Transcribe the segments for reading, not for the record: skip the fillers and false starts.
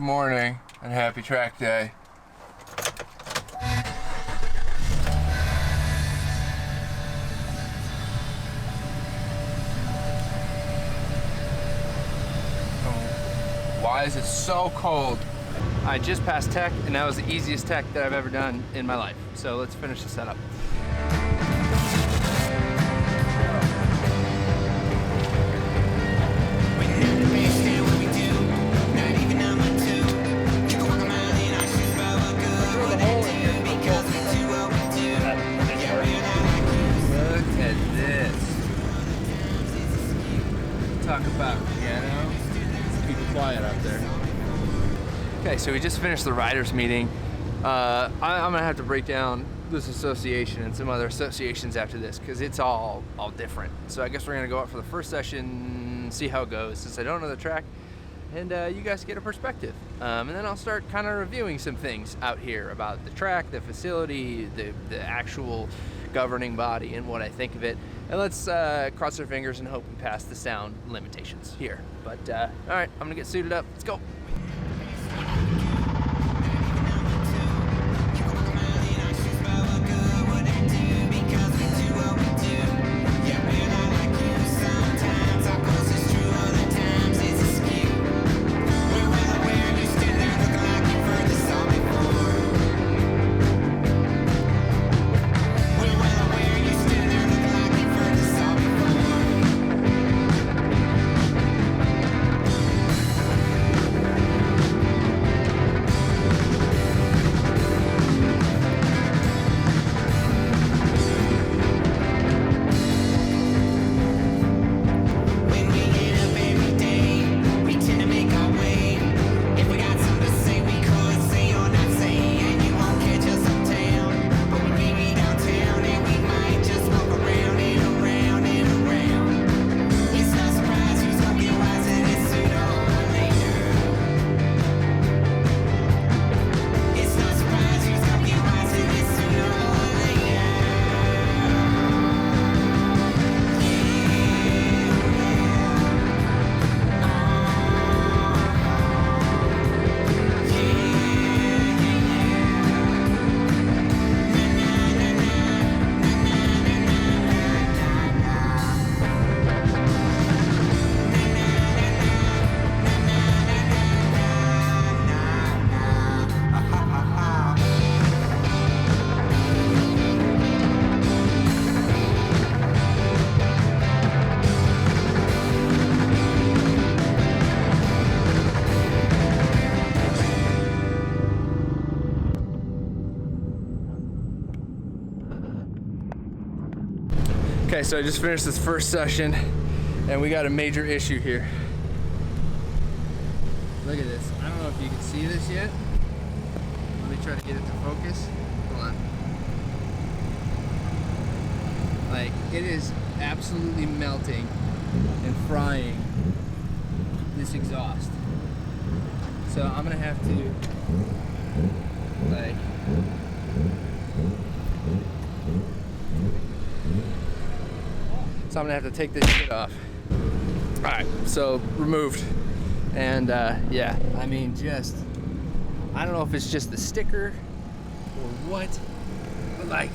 Good morning and happy track day. Why is it so cold? I just passed tech, and that was the easiest tech that I've ever done in my life. So let's finish the setup. Look at this. Talk about piano. Keep it quiet up there. Okay, so we just finished the riders meeting. I'm gonna have to break down this association and some other associations after this because it's all different. So I guess we're gonna go out for the first session, see how it goes since I don't know the track, and you guys get a perspective. And then I'll start kind of reviewing some things out here about the track, the facility, the actual governing body, and what I think of it. And let's cross our fingers and hope we pass the sound limitations here. But all right, I'm gonna get suited up. Let's go. Okay, so I just finished this first session and we got a major issue here. Look at this. I don't know if you can see this yet. Let me try to get it to focus. Hold on. Like, it is absolutely melting and frying this exhaust. So I'm gonna have to, like, so I'm gonna have to take this shit off. All right, so removed. And yeah, I mean, just, I don't know if it's just the sticker or what, but like,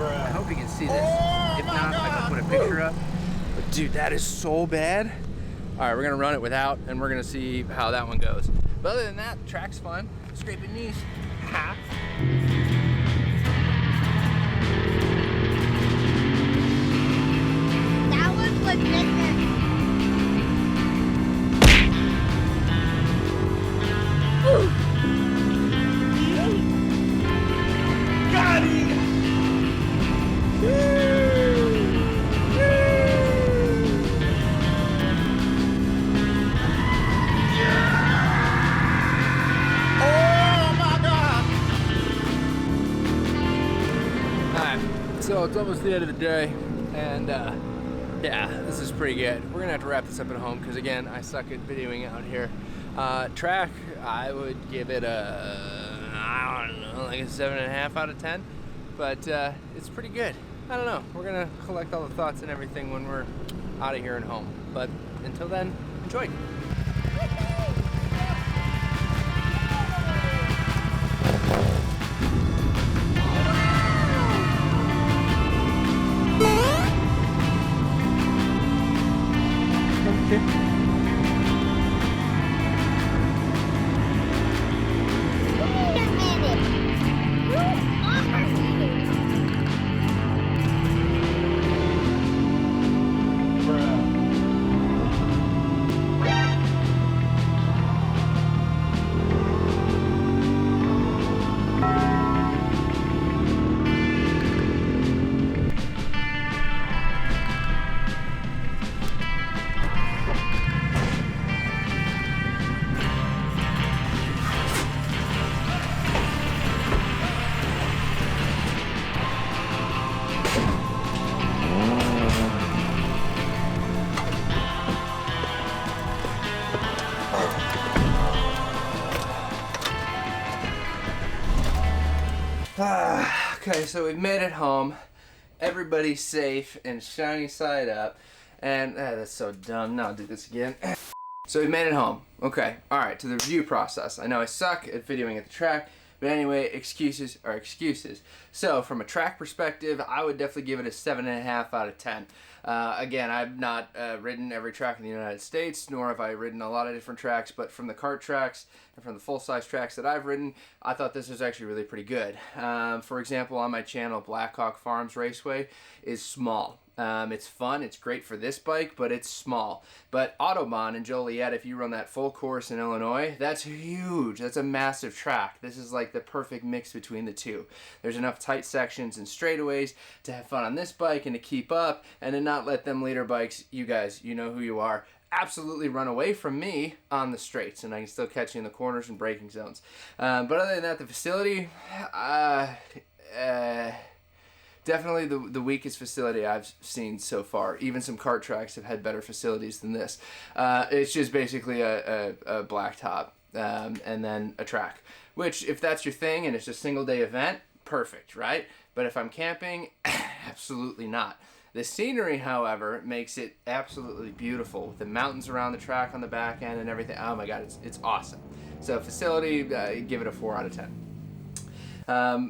I hope you can see this. If not, I can put a picture up. But dude, that is so bad. All right, we're gonna run it without, and we're gonna see how that one goes. But other than that, track's fun. Scraping knees. Ha. That was legit. Got it! So it's almost the end of the day, and yeah, this is pretty good. We're gonna have to wrap this up at home because again, I suck at videoing out here. Track, I would give it a, I don't know, like a 7.5 out of 10, but it's pretty good. I don't know. We're gonna collect all the thoughts and everything when we're out of here and home. But until then, Enjoy. Okay, so we've made it home. Everybody's safe and shiny side up. And that's so dumb. No, I'll do this again. So we made it home. Okay, alright, to the review process. I know I suck at videoing at the track, but anyway, excuses are excuses. So from a track perspective, I would definitely give it a 7.5 out of 10. Again, I've not ridden every track in the United States, nor have I ridden a lot of different tracks, but from the kart tracks and from the full-size tracks that I've ridden, I thought this was actually really pretty good. For example, on my channel, Blackhawk Farms Raceway is small. It's fun, it's great for this bike, but it's small. But Autobahn in Joliet, if you run that full course in Illinois, that's huge. That's a massive track. This is like the perfect mix between the two. There's enough tight sections and straightaways to have fun on this bike and to keep up and to not let them leader bikes, you guys, you know who you are, absolutely run away from me on the straights, and I can still catch you in the corners and braking zones. But other than that, the facility, definitely the weakest facility I've seen so far. Even some kart tracks have had better facilities than this. It's just basically a blacktop and then a track. Which, if that's your thing and it's a single day event, perfect, right? But if I'm camping, absolutely not. The scenery, however, makes it absolutely beautiful with the mountains around the track on the back end and everything. Oh my god, it's awesome. So facility, give it a 4 out of 10.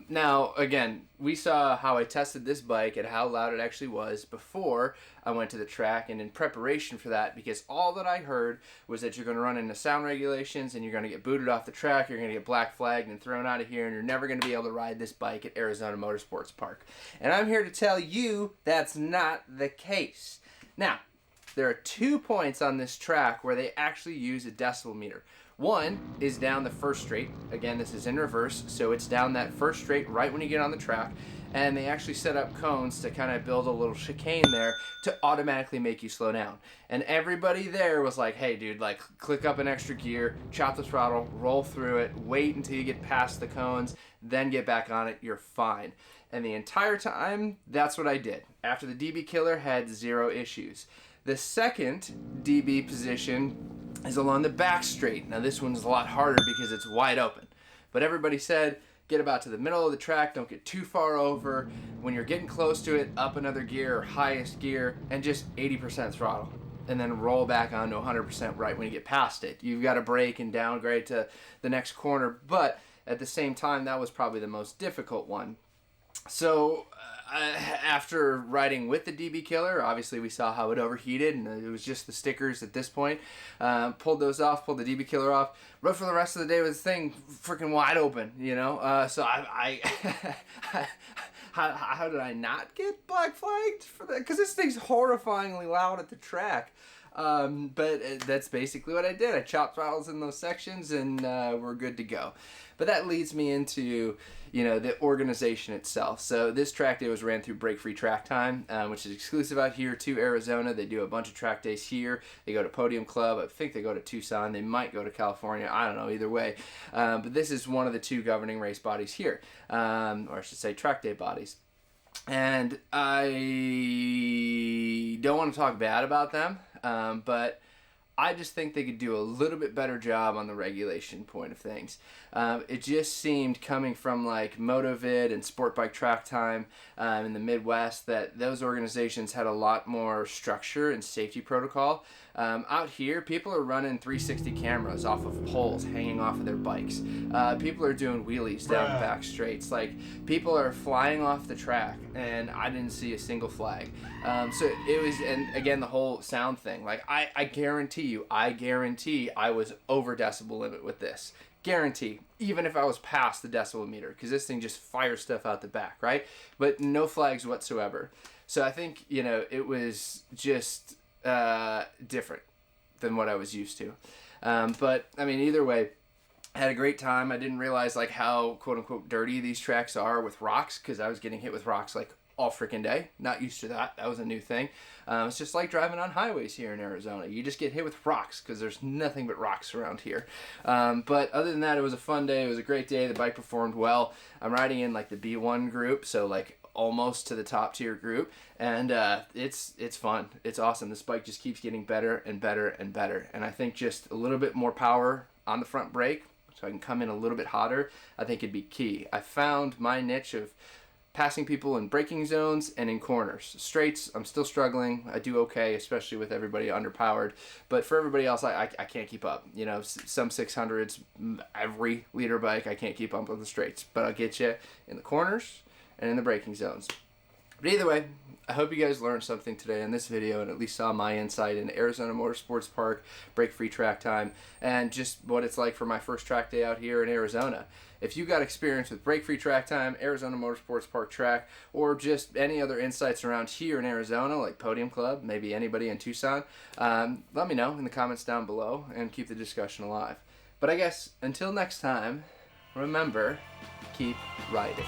Now, again, we saw how I tested this bike and how loud it actually was before I went to the track and in preparation for that, because all that I heard was that you're going to run into sound regulations and you're going to get booted off the track, you're going to get black flagged and thrown out of here, and you're never going to be able to ride this bike at Arizona Motorsports Park. And I'm here to tell you that's not the case. Now, there are 2 points on this track where they actually use a decibel meter. One is down the first straight. Again, this is in reverse, so it's down that first straight right when you get on the track. And they actually set up cones to kind of build a little chicane there to automatically make you slow down. And everybody there was like, hey dude, like click up an extra gear, chop the throttle, roll through it, wait until you get past the cones, then get back on it, you're fine. And the entire time, that's what I did. After the DB killer, had 0 issues. The second DB position is along the back straight. Now this one's a lot harder because it's wide open. But everybody said, get about to the middle of the track, don't get too far over. When you're getting close to it, up another gear or highest gear and just 80% throttle. And then roll back on to 100% right when you get past it. You've got to brake and downgrade to the next corner. But at the same time, that was probably the most difficult one. So after riding with the DB killer, obviously we saw how it overheated and it was just the stickers at this point. Pulled those off, pulled the DB killer off, rode for the rest of the day with the thing freaking wide open, you know. So how did I not get black flagged for that? Because this thing's horrifyingly loud at the track. But that's basically what I did. I chopped throttles in those sections and we're good to go. But that leads me into, you know, the organization itself. So this track day was ran through Break Free Track Time, which is exclusive out here to Arizona. They do a bunch of track days here. They go to Podium Club. I think they go to Tucson. They might go to California. I don't know, either way. But this is one of the 2 governing race bodies here, or I should say track day bodies. And I don't want to talk bad about them, but I just think they could do a little bit better job on the regulation point of things. It just seemed, coming from like MotoVid and Sport Bike Track Time in the Midwest, that those organizations had a lot more structure and safety protocol. Out here, people are running 360 cameras off of poles hanging off of their bikes. People are doing wheelies down the back straights. Like, people are flying off the track, and I didn't see a single flag. So it was, and again, the whole sound thing. Like, I guarantee I was over decibel limit with this. Guarantee, even if I was past the decibel meter, because this thing just fires stuff out the back, right? But no flags whatsoever. So I think, you know, it was just different than what I was used to. But I mean, either way, I had a great time. I didn't realize like how quote unquote dirty these tracks are with rocks, because I was getting hit with rocks like all freaking day. Not used to that. That was a new thing. It's just like driving on highways here in Arizona. You just get hit with rocks because there's nothing but rocks around here. But other than that, it was a fun day. It was a great day. The bike performed well. I'm riding in like the B1 group, so like almost to the top tier group, and it's fun. It's awesome. This bike just keeps getting better and better and better, and I think just a little bit more power on the front brake so I can come in a little bit hotter, I think it'd be key. I found my niche of passing people in braking zones and in corners. Straights, I'm still struggling. I do okay, especially with everybody underpowered, but for everybody else, I can't keep up. You know, some 600s, every liter bike, I can't keep up with the straights, but I'll get you in the corners and in the braking zones. But either way, I hope you guys learned something today in this video and at least saw my insight into Arizona Motorsports Park, break-free track time, and just what it's like for my first track day out here in Arizona. If you got experience with break-free track time, Arizona Motorsports Park track, or just any other insights around here in Arizona, like Podium Club, maybe anybody in Tucson, let me know in the comments down below and keep the discussion alive. But I guess until next time, remember, keep riding.